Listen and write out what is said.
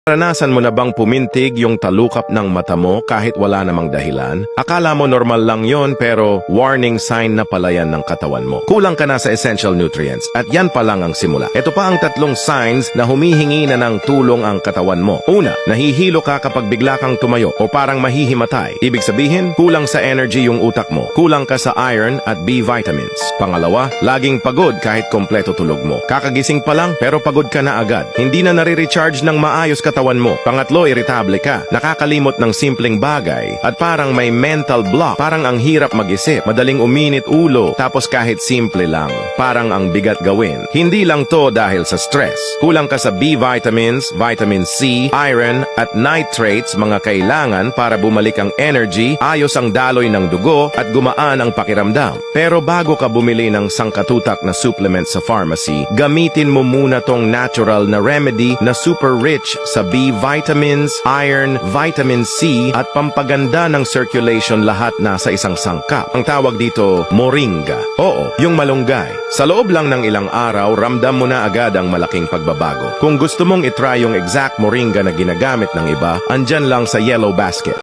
Naranasan mo na bang pumintig yung talukap ng mata mo kahit wala namang dahilan? Akala mo normal lang yon pero warning sign na pala yan ng katawan mo. Kulang ka na sa essential nutrients at yan pa lang ang simula. Ito pa ang tatlong signs na humihingi na ng tulong ang katawan mo. Una, nahihilo ka kapag bigla kang tumayo o parang mahihimatay. Ibig sabihin, kulang sa energy yung utak mo. Kulang ka sa iron at B vitamins. Pangalawa, laging pagod kahit kompleto tulog mo. Kakagising pa lang pero pagod ka na agad. Hindi na nare-recharge ng maayos katawan mo. Pangatlo, iritable ka. Nakakalimot ng simpleng bagay at parang may mental block. Parang ang hirap mag-isip, madaling uminit ulo, tapos kahit simple lang, parang ang bigat gawin. Hindi lang to dahil sa stress. Kulang ka sa B vitamins, vitamin C, iron at nitrates, mga kailangan para bumalik ang energy, ayos ang daloy ng dugo at gumaan ang pakiramdam. Pero bago ka bumili ng sangkatutak na supplement sa pharmacy, gamitin mo muna tong natural na remedy na super rich sa B vitamins, iron, vitamin C at pampaganda ng circulation, lahat nasa isang sangkap. Ang tawag dito, moringa. Oo, yung malunggay. Sa loob lang ng ilang araw, ramdam mo na agad ang malaking pagbabago. Kung gusto mong itry yung exact moringa na ginagamit ng iba, andyan lang sa Yellow Basket.